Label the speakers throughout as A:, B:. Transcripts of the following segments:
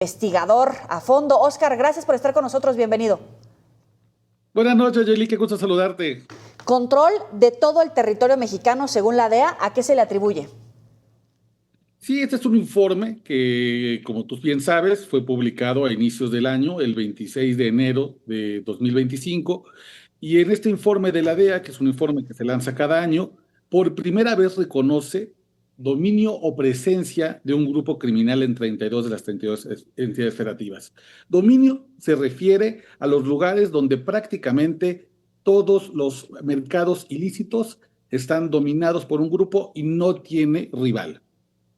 A: Investigador a fondo. Oscar, gracias por estar con nosotros. Bienvenido.
B: Buenas noches, Yeli, qué gusto saludarte.
A: Control de todo el territorio mexicano, según la DEA, ¿a qué se le atribuye?
B: Sí, este es un informe que, como tú bien sabes, fue publicado a inicios del año, el 26 de enero de 2025, y en este informe de la DEA, que es un informe que se lanza cada año, por primera vez reconoce dominio o presencia de un grupo criminal en 32 de las 32 entidades federativas. Dominio se refiere a los lugares donde prácticamente todos los mercados ilícitos están dominados por un grupo y no tiene rival.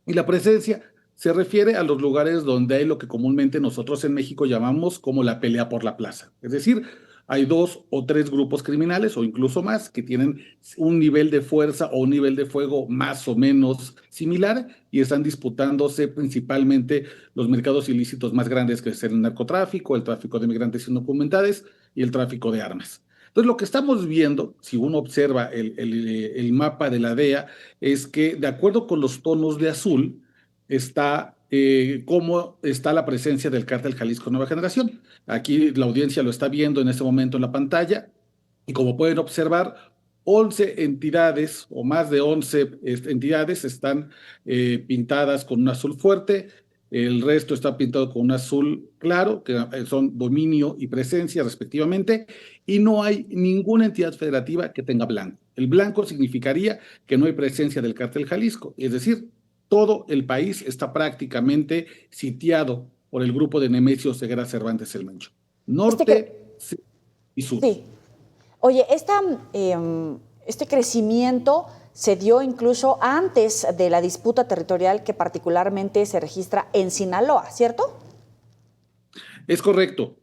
B: Y la presencia se refiere a los lugares donde hay lo que comúnmente nosotros en México llamamos como la pelea por la plaza. Es decir, hay dos o tres grupos criminales o incluso más que tienen un nivel de fuerza o un nivel de fuego más o menos similar y están disputándose principalmente los mercados ilícitos más grandes, que es el narcotráfico, el tráfico de migrantes indocumentados y el tráfico de armas. Entonces, lo que estamos viendo, si uno observa el mapa de la DEA, es que de acuerdo con los tonos de azul, está cómo está la presencia del cártel Jalisco Nueva Generación. Aquí la audiencia lo está viendo en este momento en la pantalla y como pueden observar, 11 entidades o más de 11 entidades están pintadas con un azul fuerte. El resto está pintado con un azul claro, que son dominio y presencia respectivamente, y no hay ninguna entidad federativa que tenga blanco. El blanco significaría que no hay presencia del cártel Jalisco, es decir, todo el país está prácticamente sitiado por el grupo de Nemesio Ceguera Cervantes el Mencho.
A: Este cre-
B: Norte y sur.
A: sí. Oye, este crecimiento se dio incluso antes de la disputa territorial que particularmente se registra en Sinaloa, ¿cierto?
B: Es correcto.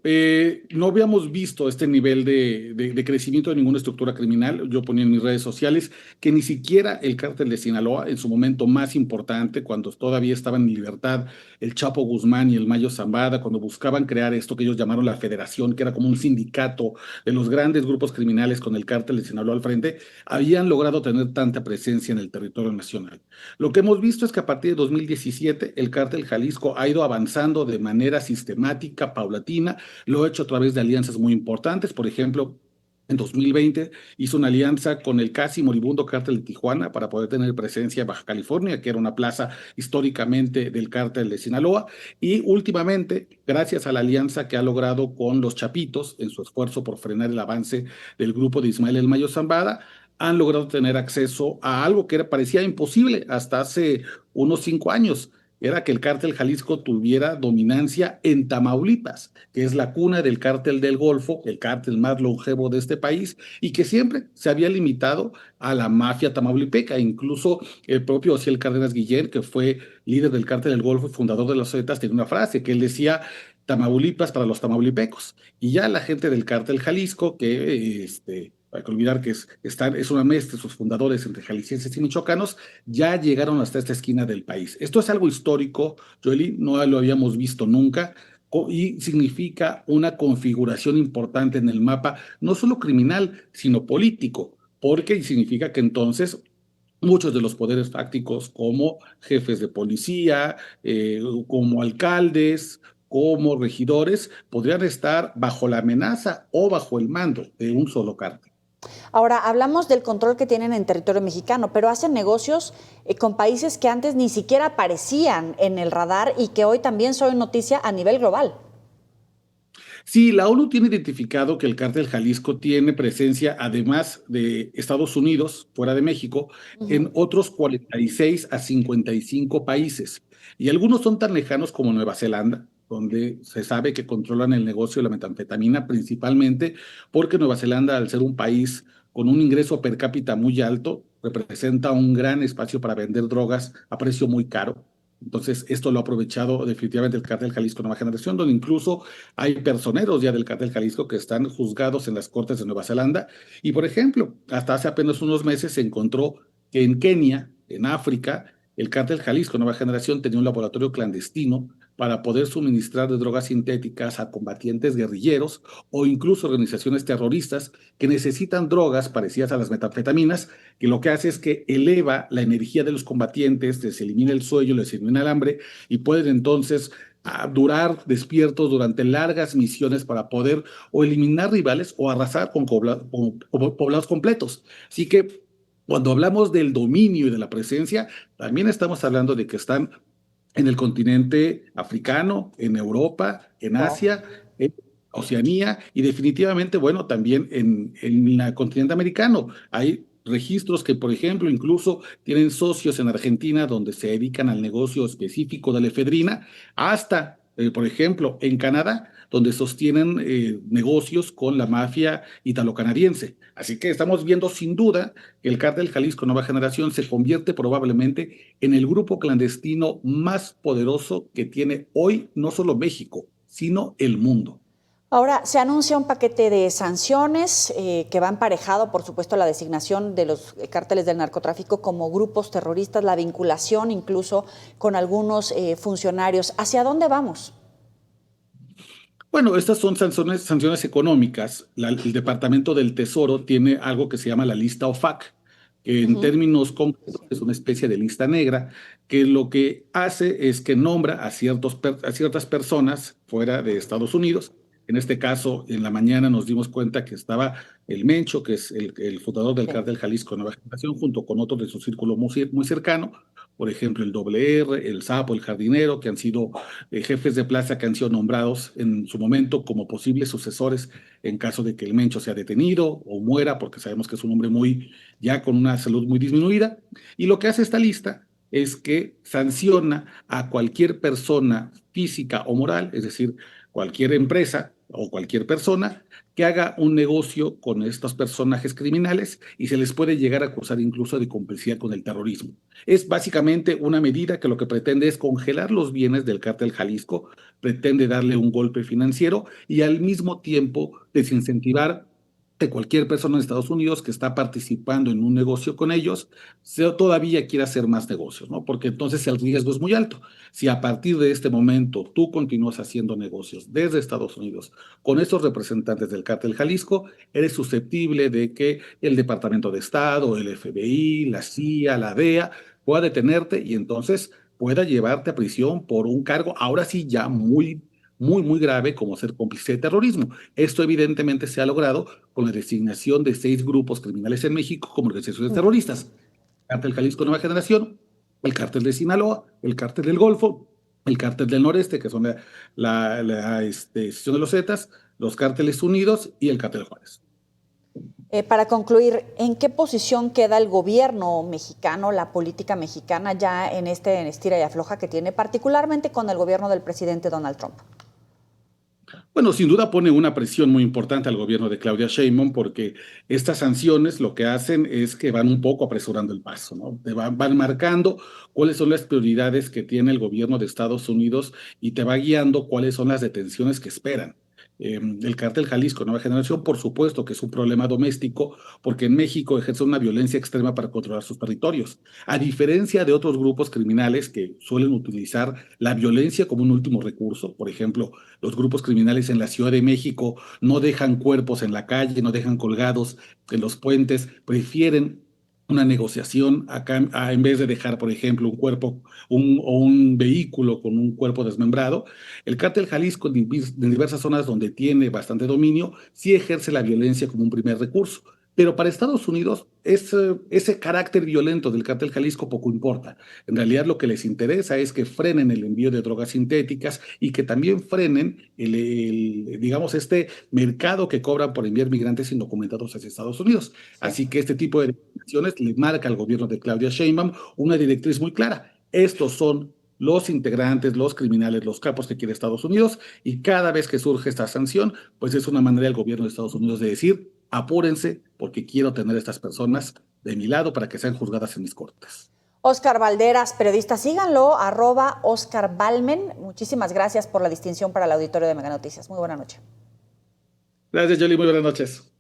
B: No habíamos visto este nivel de crecimiento de ninguna estructura criminal. Yo ponía en mis redes sociales que ni siquiera el cártel de Sinaloa, en su momento más importante, cuando todavía estaban en libertad el Chapo Guzmán y el Mayo Zambada, cuando buscaban crear esto que ellos llamaron la Federación, que era como un sindicato de los grandes grupos criminales con el cártel de Sinaloa al frente, habían logrado tener tanta presencia en el territorio nacional. Lo que hemos visto es que a partir de 2017 el cártel Jalisco ha ido avanzando de manera sistemática, paulatina, lo ha hecho a través de alianzas muy importantes. Por ejemplo, en 2020 hizo una alianza con el casi moribundo cártel de Tijuana para poder tener presencia en Baja California, que era una plaza históricamente del cártel de Sinaloa. Y últimamente, gracias a la alianza que ha logrado con los Chapitos en su esfuerzo por frenar el avance del grupo de Ismael El Mayo Zambada, han logrado tener acceso a algo que parecía imposible hasta hace unos 5 años. Era que el cártel Jalisco tuviera dominancia en Tamaulipas, que es la cuna del cártel del Golfo, el cártel más longevo de este país, y que siempre se había limitado a la mafia tamaulipeca. Incluso el propio Ociel Cárdenas Guillén, que fue líder del cártel del Golfo y fundador de los Zetas, tenía una frase que él decía: Tamaulipas para los tamaulipecos. Y ya la gente del cártel Jalisco, que hay que olvidar que es una mezcla, sus fundadores entre jaliscienses y michoacanos, ya llegaron hasta esta esquina del país. Esto es algo histórico, Joely, no lo habíamos visto nunca y significa una configuración importante en el mapa, no solo criminal, sino político, porque significa que entonces muchos de los poderes fácticos como jefes de policía, como alcaldes, como regidores, podrían estar bajo la amenaza o bajo el mando de un solo cártel.
A: Ahora, hablamos del control que tienen en territorio mexicano, pero hacen negocios con países que antes ni siquiera aparecían en el radar y que hoy también son noticia a nivel global.
B: Sí, la ONU tiene identificado que el cártel Jalisco tiene presencia, además de Estados Unidos, fuera de México, en otros 46 a 55 países. Y algunos son tan lejanos como Nueva Zelanda, donde se sabe que controlan el negocio de la metanfetamina principalmente, porque Nueva Zelanda, al ser un país con un ingreso per cápita muy alto, representa un gran espacio para vender drogas a precio muy caro. Entonces, esto lo ha aprovechado definitivamente el cártel Jalisco Nueva Generación, donde incluso hay personeros ya del cártel Jalisco que están juzgados en las cortes de Nueva Zelanda. Y, por ejemplo, hasta hace apenas unos meses se encontró que en Kenia, en África, el cártel Jalisco Nueva Generación tenía un laboratorio clandestino para poder suministrar de drogas sintéticas a combatientes guerrilleros o incluso organizaciones terroristas que necesitan drogas parecidas a las metanfetaminas, que lo que hace es que eleva la energía de los combatientes, les elimina el sueño, les elimina el hambre y pueden entonces a durar despiertos durante largas misiones para poder o eliminar rivales o arrasar con poblados completos. Así que cuando hablamos del dominio y de la presencia, también estamos hablando de que están en el continente africano, en Europa, en
A: Wow.
B: Asia, en Oceanía y definitivamente, bueno, también en el continente americano. Hay registros que, por ejemplo, incluso tienen socios en Argentina donde se dedican al negocio específico de la efedrina, hasta, por ejemplo, en Canadá, donde sostienen negocios con la mafia italo-canadiense. Así que estamos viendo sin duda que el cártel Jalisco Nueva Generación se convierte probablemente en el grupo clandestino más poderoso que tiene hoy no solo México, sino el mundo.
A: Ahora, se anuncia un paquete de sanciones que va emparejado, por supuesto, a la designación de los cárteles del narcotráfico como grupos terroristas, la vinculación incluso con algunos funcionarios. ¿Hacia dónde vamos?
B: Bueno, estas son sanciones económicas. El Departamento del Tesoro tiene algo que se llama la lista OFAC, que en términos concretos es una especie de lista negra, que lo que hace es que nombra a ciertas personas fuera de Estados Unidos. En este caso, en la mañana nos dimos cuenta que estaba el Mencho, que es el fundador del
A: Sí.
B: cártel Jalisco Nueva Generación, junto con otros de su círculo muy cercano, por ejemplo, el WR, el Sapo, el Jardinero, que han sido jefes de plaza que han sido nombrados en su momento como posibles sucesores en caso de que el Mencho sea detenido o muera, porque sabemos que es un hombre ya con una salud muy disminuida. Y lo que hace esta lista es que sanciona a cualquier persona física o moral, es decir, cualquier empresa o cualquier persona que haga un negocio con estos personajes criminales y se les puede llegar a acusar incluso de complicidad con el terrorismo. Es básicamente una medida que lo que pretende es congelar los bienes del cártel Jalisco, pretende darle un golpe financiero y al mismo tiempo desincentivar que cualquier persona en Estados Unidos que está participando en un negocio con ellos todavía quiera hacer más negocios, ¿no? Porque entonces el riesgo es muy alto. Si a partir de este momento tú continúas haciendo negocios desde Estados Unidos con estos representantes del cártel Jalisco, eres susceptible de que el Departamento de Estado, el FBI, la CIA, la DEA pueda detenerte y entonces pueda llevarte a prisión por un cargo, ahora sí ya muy grave como ser cómplice de terrorismo. Esto evidentemente se ha logrado con la designación de 6 grupos criminales en México como organizaciones terroristas. Cártel Jalisco Nueva Generación, el Cártel de Sinaloa, el Cártel del Golfo, el Cártel del Noreste, que son sección de los Zetas, los Cárteles Unidos y el Cártel Juárez.
A: Para concluir, ¿en qué posición queda el gobierno mexicano, la política mexicana ya en este estira y afloja que tiene, particularmente con el gobierno del presidente Donald Trump?
B: Bueno, sin duda pone una presión muy importante al gobierno de Claudia Sheinbaum porque estas sanciones lo que hacen es que van un poco apresurando el paso, ¿no? Van marcando cuáles son las prioridades que tiene el gobierno de Estados Unidos y te va guiando cuáles son las detenciones que esperan. El cártel Jalisco Nueva Generación, por supuesto que es un problema doméstico, porque en México ejerce una violencia extrema para controlar sus territorios. A diferencia de otros grupos criminales que suelen utilizar la violencia como un último recurso, por ejemplo, los grupos criminales en la Ciudad de México no dejan cuerpos en la calle, no dejan colgados en los puentes, prefieren una negociación en vez de dejar, por ejemplo, un cuerpo o un vehículo con un cuerpo desmembrado. El cártel Jalisco, en diversas zonas donde tiene bastante dominio, sí ejerce la violencia como un primer recurso. Pero para Estados Unidos, ese carácter violento del cártel Jalisco poco importa. En realidad, lo que les interesa es que frenen el envío de drogas sintéticas y que también frenen digamos, este mercado que cobran por enviar migrantes indocumentados hacia Estados Unidos.
A: Sí.
B: Así que este tipo de decisiones le marca al gobierno de Claudia Sheinbaum una directriz muy clara. Estos son los integrantes, los criminales, los capos que quiere Estados Unidos, y cada vez que surge esta sanción, pues es una manera del gobierno de Estados Unidos de decir, apúrense porque quiero tener a estas personas de mi lado para que sean juzgadas en mis cortes.
A: Óscar Valderas, periodista, síganlo, @OscarBalmen. Muchísimas gracias por la distinción para el auditorio de Mega Noticias. Muy buena noche.
B: Gracias, Yoli, muy buenas noches.